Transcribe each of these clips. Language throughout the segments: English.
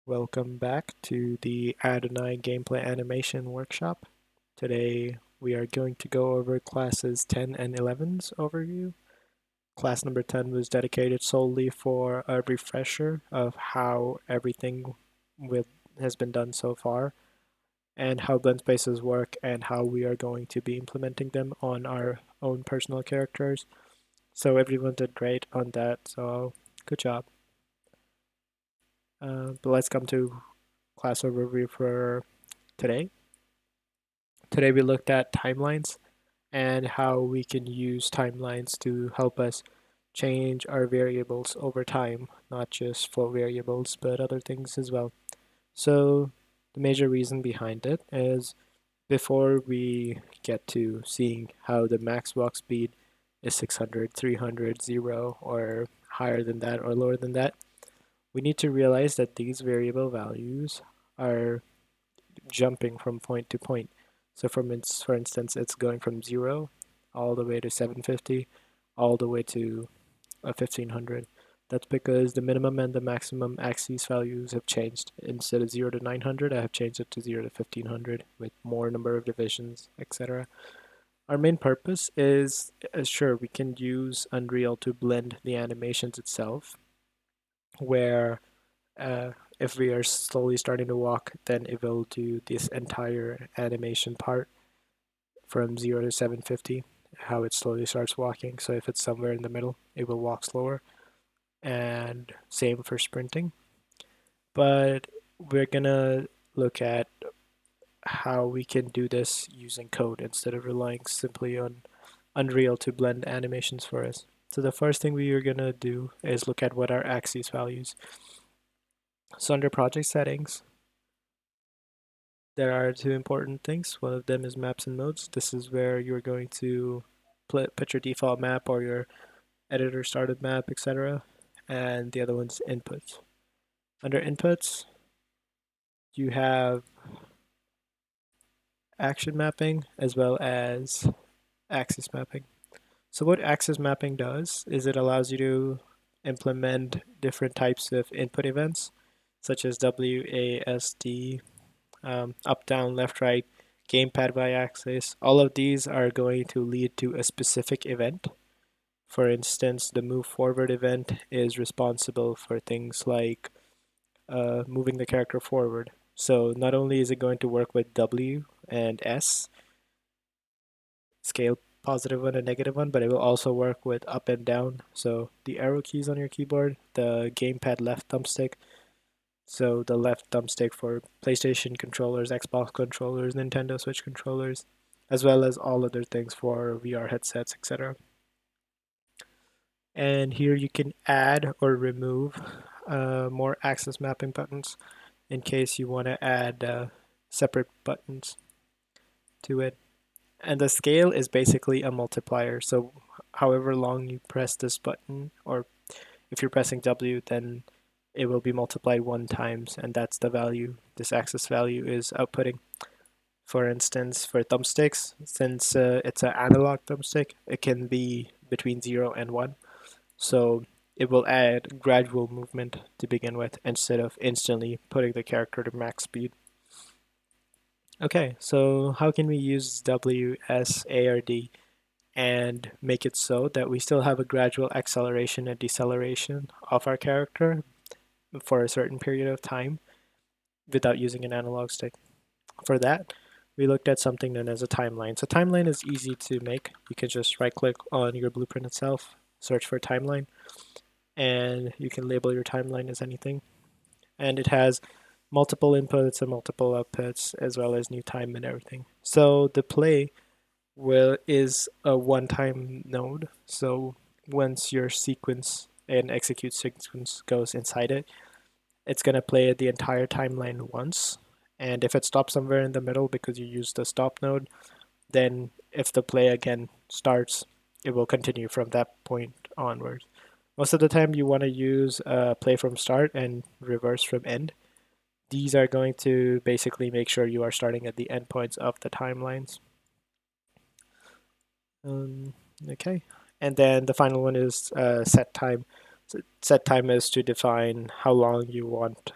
Welcome back to the Adonai gameplay animation workshop. Today we are going to go over classes 10 and 11's overview. Class number 10 was dedicated solely for a refresher of how everything has been done so far and how blend spaces work and how we are going to be implementing them on our own personal characters. So everyone did great on that, so good job. But let's come to class overview for today. Today we looked at timelines and how we can use timelines to help us change our variables over time, not just float variables, but other things as well. So the major reason behind it is before we get to seeing how the max walk speed is 600, 300, 0, or higher than that or lower than that, we need to realize that these variable values are jumping from point to point. So for instance, it's going from 0 all the way to 750, all the way to 1500. That's because the minimum and the maximum axis values have changed. Instead of 0 to 900, I have changed it to 0 to 1500 with more number of divisions, etc. Our main purpose is, sure, we can use Unreal to blend the animations itself, where if we are slowly starting to walk, then it will do this entire animation part from 0 to 750, how it slowly starts walking. So if it's somewhere in the middle, it will walk slower. And same for sprinting. But we're gonna look at how we can do this using code instead of relying simply on Unreal to blend animations for us. So the first thing we are gonna do is look at what our axis values. So under project settings, there are two important things. One of them is maps and modes. This is where you're going to put your default map or your editor started map, etc. And the other one's inputs. Under inputs, you have action mapping as well as axis mapping. So what axis mapping does is it allows you to implement different types of input events, such as WASD, up, down, left, right, gamepad y-axis. All of these are going to lead to a specific event. For instance, the move forward event is responsible for things like moving the character forward. So not only is it going to work with W and S, scale positive one and negative one, but it will also work with up and down. So the arrow keys on your keyboard, the gamepad left thumbstick, so the left thumbstick for PlayStation controllers, Xbox controllers, Nintendo Switch controllers, as well as all other things for VR headsets, etc. And here you can add or remove more axis mapping buttons in case you want to add separate buttons to it. And the scale is basically a multiplier. So however long you press this button, or if you're pressing W, then it will be multiplied 1 times, and that's the value this axis value is outputting. For instance, for thumbsticks, since it's an analog thumbstick, it can be between 0 and 1. So it will add gradual movement to begin with instead of instantly putting the character to max speed. Okay, so how can we use W, S, A, or D and make it so that we still have a gradual acceleration and deceleration of our character for a certain period of time without using an analog stick? For that, we looked at something known as a timeline. So timeline is easy to make. You can just right click on your blueprint itself, search for timeline, and you can label your timeline as anything. And it has multiple inputs and multiple outputs as well as new time and everything. So the play is a one-time node. So once your sequence and execute sequence goes inside it, it's going to play the entire timeline once. And if it stops somewhere in the middle because you used the stop node, then if the play again starts, it will continue from that point onwards. Most of the time you want to use play from start and reverse from end. These are going to basically make sure you are starting at the endpoints of the timelines. Okay, and then the final one is set time. So set time is to define how long you want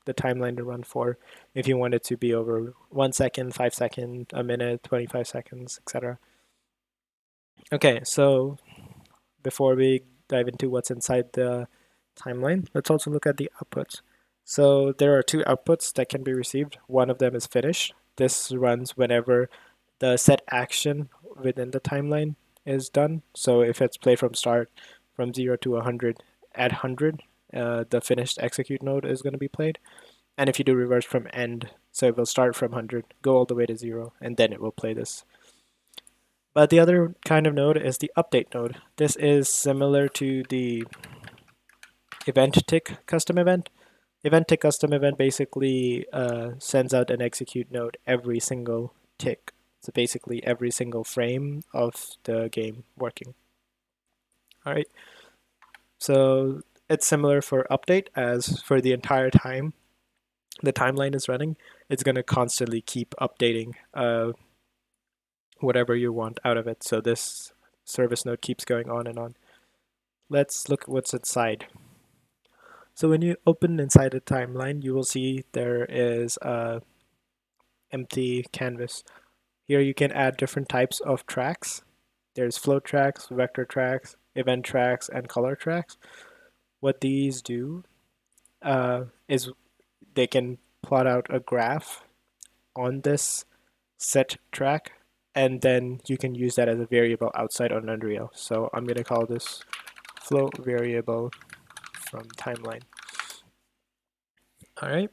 the timeline to run for if you want it to be over 1 second, 5 seconds, a minute, 25 seconds, etc. Okay, so before we dive into what's inside the timeline, let's also look at the outputs. So there are two outputs that can be received. One of them is finish. This runs whenever the set action within the timeline is done. So if it's play from start from 0 to 100 at 100, the finished execute node is going to be played. And if you do reverse from end, so it will start from 100, go all the way to 0, and then it will play this. But the other kind of node is the update node. This is similar to the event tick custom event. Event tick custom event basically sends out an execute node every single tick. So basically every single frame of the game working. All right. So it's similar for update as for the entire time the timeline is running, it's going to constantly keep updating whatever you want out of it. So this service node keeps going on and on. Let's look at what's inside. So when you open inside the timeline, you will see there is a empty canvas. Here you can add different types of tracks. There's float tracks, vector tracks, event tracks, and color tracks. What these do is they can plot out a graph on this set track, and then you can use that as a variable outside on Unreal. So I'm going to call this float variable from timeline. All right.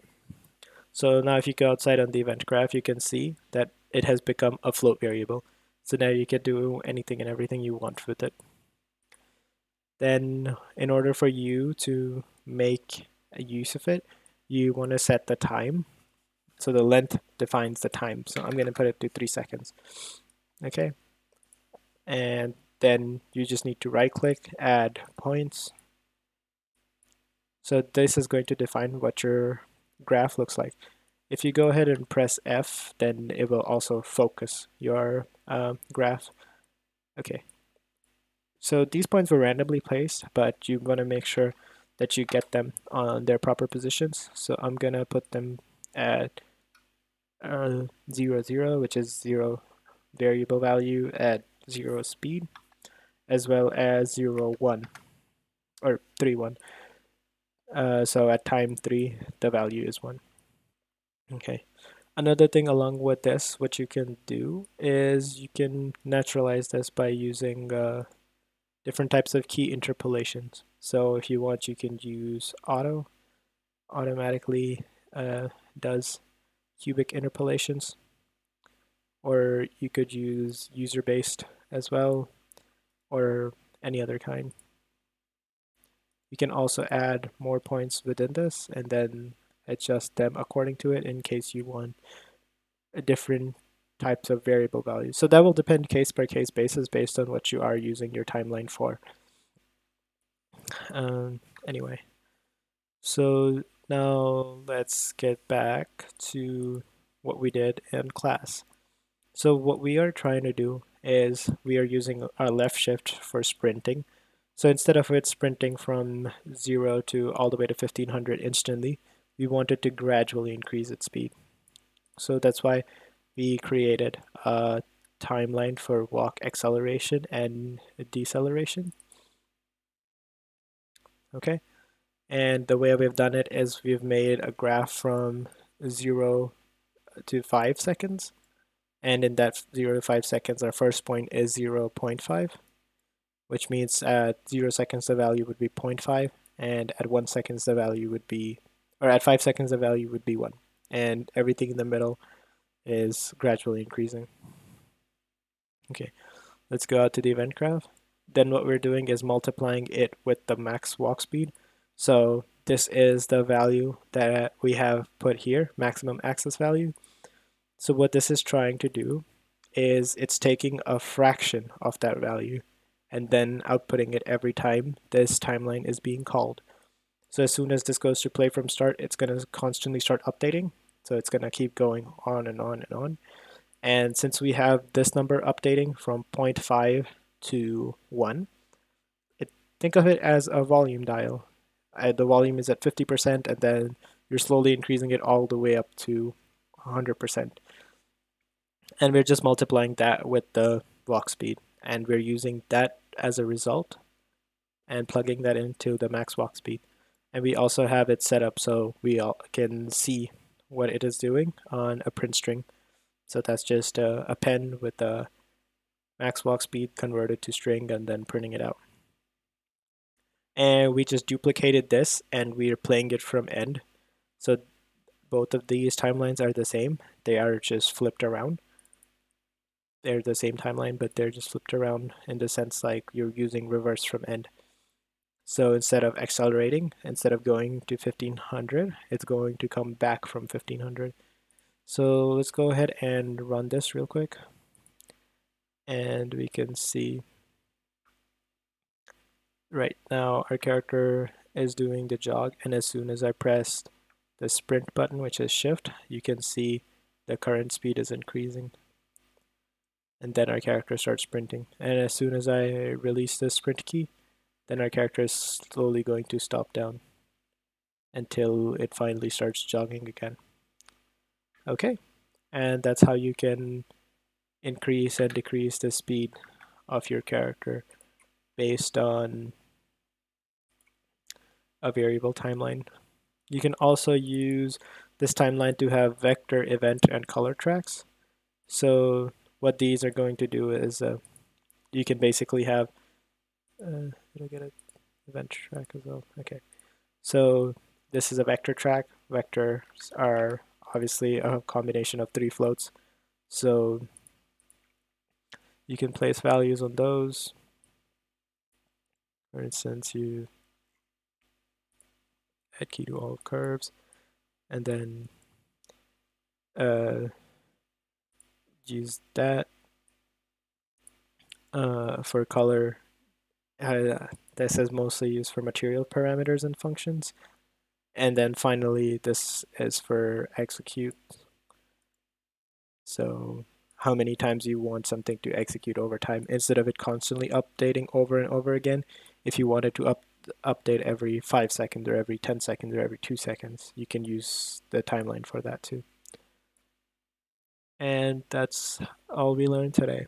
So now if you go outside on the event graph, you can see that it has become a float variable. So now you can do anything and everything you want with it. Then in order for you to make a use of it, you want to set the time. So the length defines the time. So I'm going to put it to 3 seconds. Okay. And then you just need to right click, add points. So this is going to define what your graph looks like. If you go ahead and press F, then it will also focus your graph. Okay. So these points were randomly placed, but you want to make sure that you get them on their proper positions. So I'm going to put them at 0, 0, which is 0 variable value at 0 speed, as well as 0, 1, or 3, 1. So at time 3, the value is 1. Okay. Another thing along with this, what you can do is you can naturalize this by using different types of key interpolations. So if you want, you can use automatically does cubic interpolations, or you could use user-based as well, or any other kind. You can also add more points within this and then adjust them according to it in case you want a different types of variable values. So that will depend case by case basis based on what you are using your timeline for. Anyway, so now let's get back to what we did in class. So what we are trying to do is we are using our left shift for sprinting. So instead of it sprinting from 0 to all the way to 1500 instantly, we wanted to gradually increase its speed. So that's why we created a timeline for walk acceleration and deceleration. Okay, and the way we've done it is we've made a graph from 0 to 5 seconds, and in that 0 to 5 seconds our first point is 0.5, which means at 0 seconds the value would be 0.5, and at 1 seconds the value would be, or at 5 seconds the value would be 1, and everything in the middle is gradually increasing. Okay, let's go out to the event graph. Then what we're doing is multiplying it with the max walk speed. So this is the value that we have put here, maximum access value. So what this is trying to do is it's taking a fraction of that value and then outputting it every time this timeline is being called. So as soon as this goes to play from start, it's going to constantly start updating. So it's going to keep going on and on and on. And since we have this number updating from 0.5 to 1, think of it as a volume dial. The volume is at 50%, and then you're slowly increasing it all the way up to 100%. And we're just multiplying that with the walk speed. And we're using that as a result and plugging that into the max walk speed. And we also have it set up so we all can see what it is doing on a print string. So that's just a pen with a max walk speed converted to string and then printing it out. And we just duplicated this and we're playing it from end. So both of these timelines are the same. They are just flipped around. They're the same timeline, but they're just flipped around in the sense like you're using reverse from end. So instead of accelerating, instead of going to 1500, it's going to come back from 1500. So let's go ahead and run this real quick. And we can see right now our character is doing the jog, and as soon as I press the sprint button, which is shift, you can see the current speed is increasing. And then our character starts sprinting. And as soon as I release the sprint key, then our character is slowly going to stop down until it finally starts jogging again. Okay, and that's how you can increase and decrease the speed of your character based on a variable timeline. You can also use this timeline to have vector, event, and color tracks. So what these are going to do is you can basically have, did I get an event track as well? Okay. So this is a vector track. Vectors are obviously a combination of 3 floats. So you can place values on those. For instance, you add key to all curves, and then use that for color. This is mostly used for material parameters and functions. And then finally, this is for execute. So how many times you want something to execute over time instead of it constantly updating over and over again. If you wanted to update every 5 seconds or every 10 seconds or every 2 seconds, you can use the timeline for that too. And that's all we learned today.